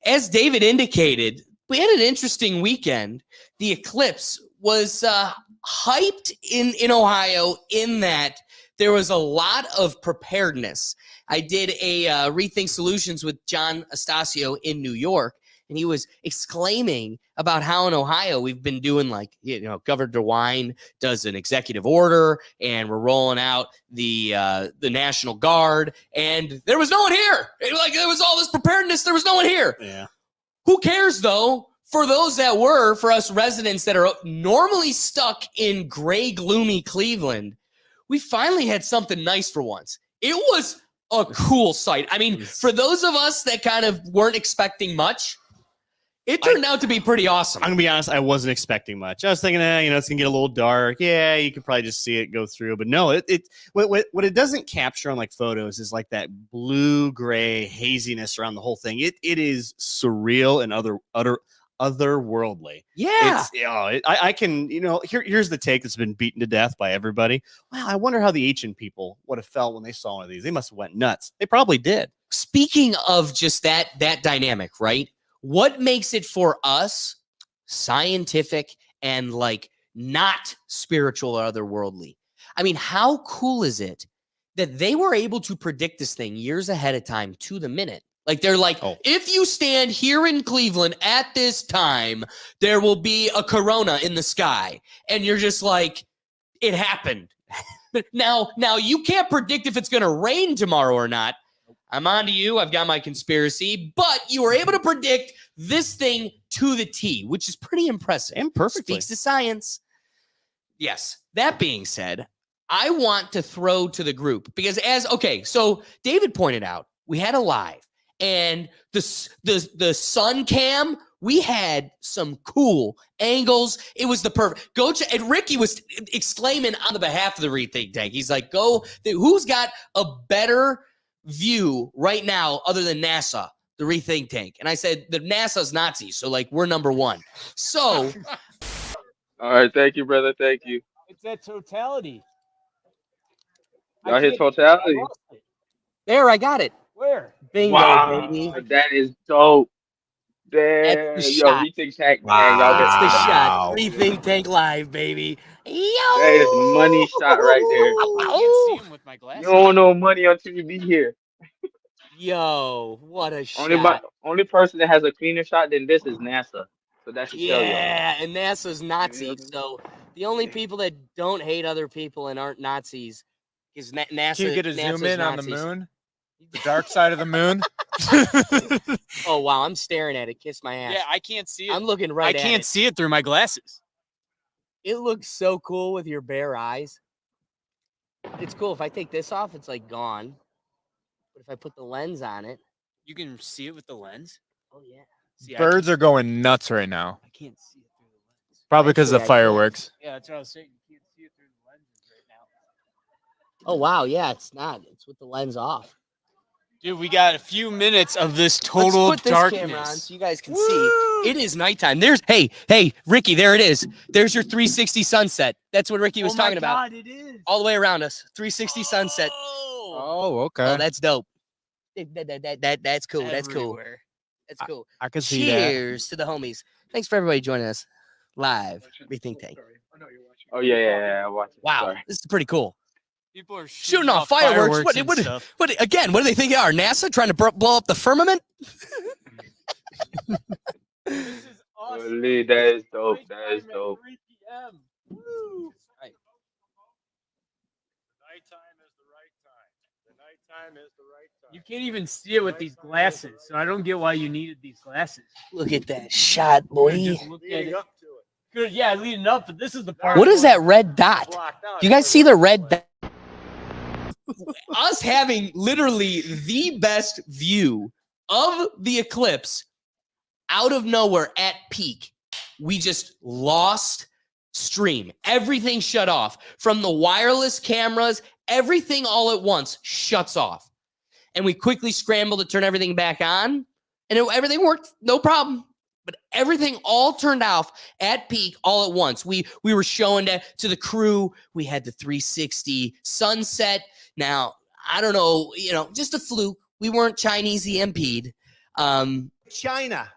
as David indicated, we had an interesting weekend. The Eclipse was hyped in Ohio in that there was a lot of preparedness. I did a Rethink Solutions with John Astasio in New York, and he was exclaiming about how in Ohio we've been doing Governor DeWine does an executive order, and we're rolling out the National Guard, and there was no one here. There was all this preparedness. There was no one here. Yeah. Who cares, though? For those that were, for us residents that are normally stuck in gray, gloomy Cleveland, we finally had something nice for once. It was a cool sight. I mean, for those of us that kind of weren't expecting much, it turned out to be pretty awesome. I'm going to be honest, I wasn't expecting much. I was thinking, it's going to get a little dark. Yeah, you could probably just see it go through. But no, what it doesn't capture on like photos is like that blue-gray haziness around the whole thing. It is surreal and otherworldly. Yeah. I can, here's the take that's been beaten to death by everybody. Wow, I wonder how the ancient people would have felt when they saw one of these. They must have went nuts. They probably did. Speaking of just that dynamic, right? What makes it for us scientific and not spiritual or otherworldly? I mean, how cool is it that they were able to predict this thing years ahead of time to the minute? They're if you stand here in Cleveland at this time, there will be a corona in the sky. And you're just it happened. Now you can't predict if it's going to rain tomorrow or not. I'm on to you. I've got my conspiracy. But you were able to predict this thing to the T, which is pretty impressive. And perfectly. Speaks to science. Yes. That being said, I want to throw to the group because so David pointed out, we had a live. And the sun cam, we had some cool angles. It was the perfect and Ricky was exclaiming on the behalf of the Rethink Tank. He's like, who's got a better view right now other than NASA, the Rethink Tank? And I said, the NASA's Nazi. So we're number one. So. All right. Thank you, brother. Thank you. It's that totality. Y'all hit totality. There, I got it. Where? Bingo, Wow, baby. that is dope. Damn, That's the yo, shot. Rethink Tank. Wow. That's the Wow. shot. Rethink Tank Live, baby. Yo. That is money shot right there. I can't see him with my glasses. You don't know money until you be here. Yo, what a shot. Only person that has a cleaner shot than this is NASA. So that should tell you. Yeah, and NASA's Nazi. So the only people that don't hate other people and aren't Nazis is NASA. Can you get a NASA's zoom in Nazis. on the moon? The dark side of the moon? Oh, wow. I'm staring at it. Kiss my ass. Yeah, I can't see it. I'm looking right at it. I can't see it through my glasses. It looks so cool with your bare eyes. It's cool. If I take this off, it's gone. But if I put the lens on it. You can see it with the lens? Oh, yeah. See, Birds are going nuts right now. I can't see it through the lens. Probably because of the Actually, fireworks. Yeah, that's what I was saying. You can't see it through the lenses right now. Oh, wow. Yeah, it's not. It's with the lens off. Dude, we got a few minutes of this total Let's put darkness. this camera on so you guys can see. It is nighttime. Hey, Ricky, there it is. There's your 360 sunset. That's what Ricky was talking about. It is. All the way around us. 360 sunset. Oh, okay. Oh, that's dope. That's cool. That's cool. That's cool. I can see that. Cheers to the homies. Thanks for everybody joining us live. Rethink Tank. Oh yeah. I watched it. Wow, Sorry. this is pretty cool. People are Shooting off fireworks. and What stuff. again? What do they think they are? NASA trying to blow up the firmament? This is awesome. Holy, that is dope. That is dope. 3 p.m. Woo! Right. Nighttime is the right time. The nighttime is the right time. You can't even see it with these glasses, so I don't get why you needed these glasses. Look at that shot, boy. Just look at Leading it. up to it. Good, yeah, leading up, but this is the part. What is that red dot? Blocked out. Do you guys see the red dot? Us having literally the best view of the eclipse out of nowhere at peak. We just lost stream. Everything shut off from the wireless cameras. Everything all at once shuts off. And we quickly scrambled to turn everything back on. And everything worked, no problem. But everything all turned off at peak all at once. We were showing that to the crew. We had the 360 sunset. Now, I don't know, just a fluke. We weren't Chinese EMP'd. China.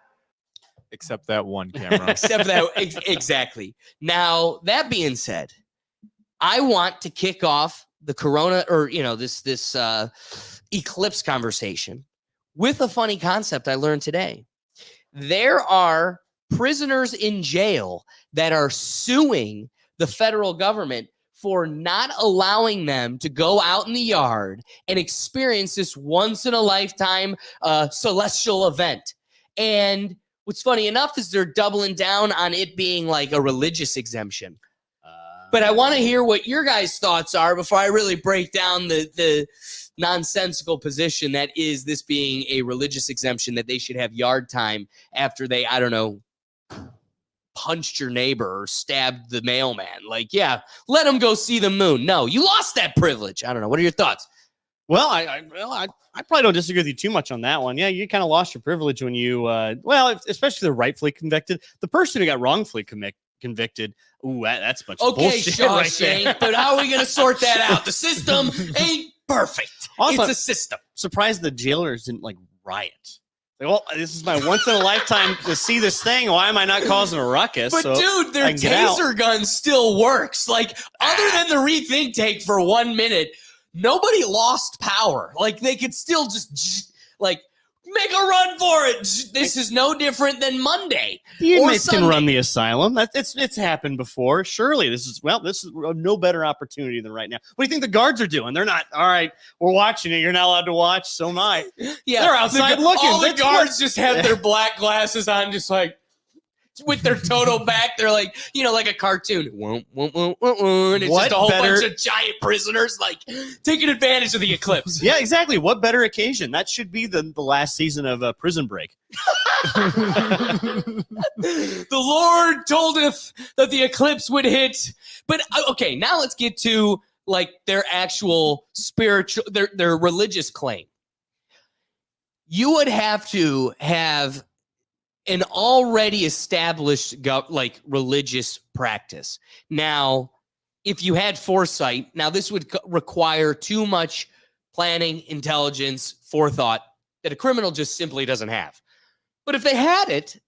Except that one camera. Except that exactly. Now that being said, I want to kick off the Corona or this eclipse conversation with a funny concept I learned today. There are prisoners in jail that are suing the federal government for not allowing them to go out in the yard and experience this once in a lifetime celestial event. And what's funny enough is they're doubling down on it being like a religious exemption. But I want to hear what your guys' thoughts are before I really break down the nonsensical position that is this being a religious exemption that they should have yard time after they, I don't know, punched your neighbor or stabbed the mailman. Like, yeah, let them go see the moon. No, you lost that privilege. I don't know. What are your thoughts? Well, I probably don't disagree with you too much on that one. Yeah, you kind of lost your privilege when you, especially the rightfully convicted. The person who got wrongfully convicted, ooh, that's a bunch of bullshit right there. But how are we going to sort that out? The system ain't perfect. Also, it's a system. Surprised the jailers didn't like riot. Like, well, this is my once in a lifetime to see this thing. Why am I not causing a ruckus? But dude, their taser gun still works. Like, other than the rethink take for 1 minute, nobody lost power. Like, they could still just like make a run for it. This is no different than Monday. The inmates can run the asylum. It's happened before. Surely this is no better opportunity than right now. What do you think the guards are doing? They're not. All right, we're watching it. You're not allowed to watch. So am I. Yeah, they're outside looking. All the guards just have their black glasses on, just like with their total back. They're like, like a cartoon. And it's just a whole bunch of giant prisoners like taking advantage of the eclipse. Yeah, exactly. What better occasion? That should be the last season of Prison Break. The Lord told us that the eclipse would hit. But okay, now let's get to like their actual spiritual, their religious claim. You would have to have an already established religious practice. Now, if you had foresight, now this would require too much planning, intelligence, forethought that a criminal just simply doesn't have. But if they had it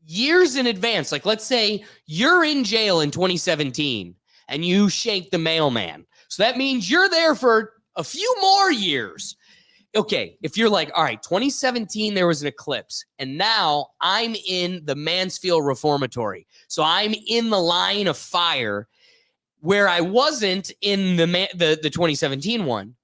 years in advance, like let's say you're in jail in 2017 and you shanked the mailman. So that means you're there for a few more years. Okay, if you're like, all right, 2017, there was an eclipse, and now I'm in the Mansfield Reformatory. So I'm in the line of fire where I wasn't in the 2017 one.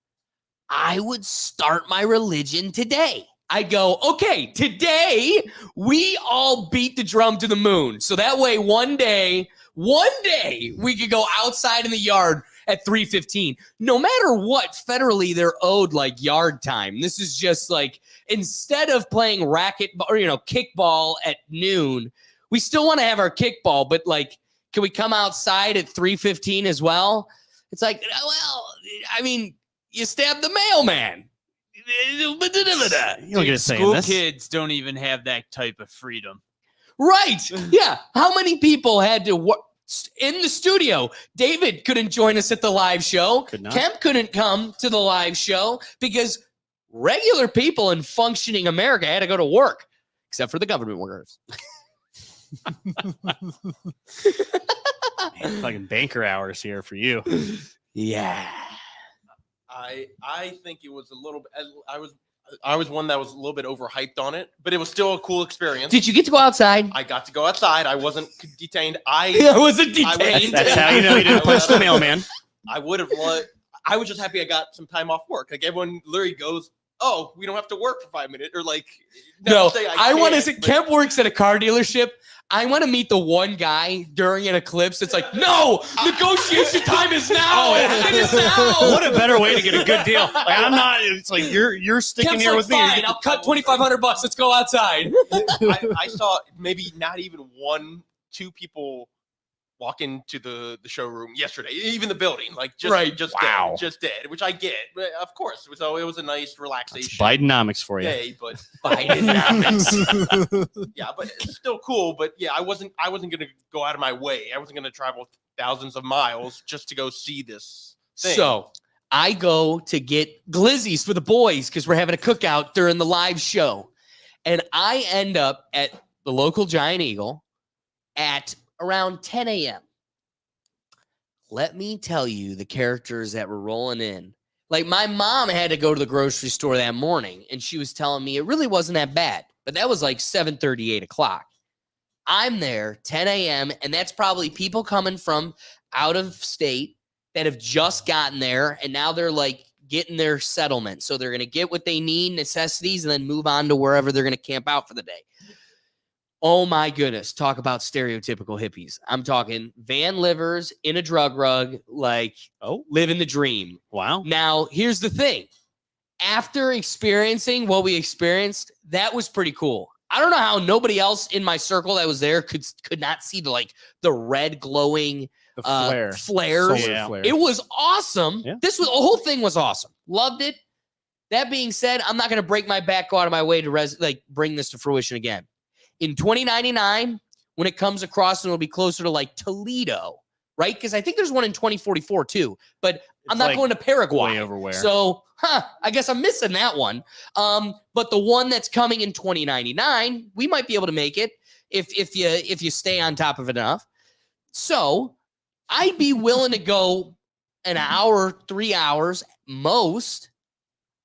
I would start my religion today. I go, okay, today we all beat the drum to the moon. So that way one day we could go outside in the yard at 3:15. No matter what, federally, they're owed like yard time. This is just like, instead of playing racquetball or, kickball at noon, we still want to have our kickball, but like, can we come outside at 3:15 as well? It's like, well, I mean, you stabbed the mailman. You don't get to say School this. kids don't even have that type of freedom. Right. Yeah. How many people had to work in the studio? David couldn't join us at the live show. Could not. Kemp couldn't come to the live show because regular people in functioning America had to go to work, except for the government workers. Man, fucking banker hours here for you. Yeah. I think it was a little bit. I was one that was a little bit overhyped on it, but it was still a cool experience. Did you get to go outside? I got to go outside. I wasn't detained. I wasn't detained. That's how you know you didn't push the mailman. I would have loved. I was just happy I got some time off work. Like everyone literally goes, "Oh, we don't have to work for 5 minutes," or like. No, I want to say Kemp works at a car dealership. I want to meet the one guy during an eclipse. It's like, no, negotiation time is now. It is now. What a better way to get a good deal. Like, I'm not. It's like you're sticking Kemp's here like, with me. fine, I'll cut $2,500. Let's go outside. I saw maybe not even 1-2 people walk into the showroom yesterday, even the building, like just dead, which I get, but of course, so it was a nice relaxation. That's Bidenomics for you. Day, but Bidenomics. yeah, but it's still cool. But yeah, I wasn't gonna go out of my way. I wasn't gonna travel thousands of miles just to go see this thing. So I go to get glizzies for the boys because we're having a cookout during the live show. And I end up at the local Giant Eagle at around 10 a.m. Let me tell you the characters that were rolling in. Like, my mom had to go to the grocery store that morning, and she was telling me it really wasn't that bad. But that was like 7:30, 8 o'clock. I'm there 10 a.m., and that's probably people coming from out of state that have just gotten there, and now they're like getting their settlement. So they're going to get what they need, necessities, and then move on to wherever they're going to camp out for the day. Oh my goodness. Talk about stereotypical hippies. I'm talking van livers in a drug rug, like, living the dream. Wow. Now, here's the thing. After experiencing what we experienced, that was pretty cool. I don't know how nobody else in my circle that was there could not see the red glowing The flare. flares. Solar Yeah. flare. It was awesome. Yeah. The whole thing was awesome. Loved it. That being said, I'm not going to break my back, go out of my way to bring this to fruition again. In 2099, when it comes across, and it'll be closer to like Toledo, right? Because I think there's one in 2044 too. But I'm It's not like going to Paraguay. way over where. So, I guess I'm missing that one. But the one that's coming in 2099, we might be able to make it if you stay on top of it enough. So, I'd be willing to go an hour, 3 hours most.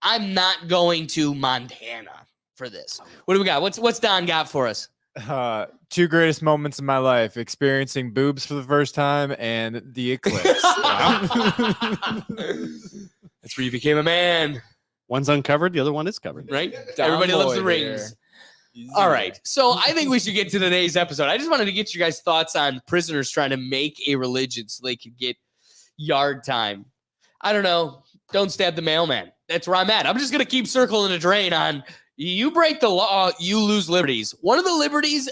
I'm not going to Montana for this. What do we got? What's Don got for us? Two greatest moments in my life: experiencing boobs for the first time and the eclipse. That's where you became a man, One's uncovered, the other one is covered. right? Don Everybody loves the Boy rings. there. All right. So I think we should get to today's episode. I just wanted to get you guys' thoughts on prisoners trying to make a religion so they could get yard time. I don't know. Don't stab the mailman. That's where I'm at. I'm just going to keep circling the drain on you break the law, you lose liberties. One of the liberties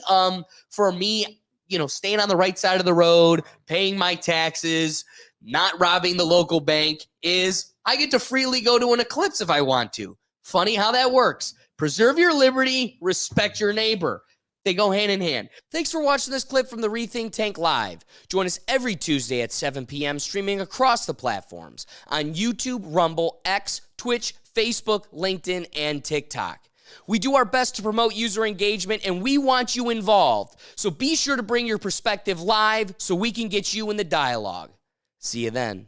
for me, staying on the right side of the road, paying my taxes, not robbing the local bank, is I get to freely go to an eclipse if I want to. Funny how that works. Preserve your liberty, respect your neighbor. They go hand in hand. Thanks for watching this clip from the Rethink Tank Live. Join us every Tuesday at 7 p.m. streaming across the platforms on YouTube, Rumble, X, Twitch, Facebook, LinkedIn, and TikTok. We do our best to promote user engagement, and we want you involved. So be sure to bring your perspective live so we can get you in the dialogue. See you then.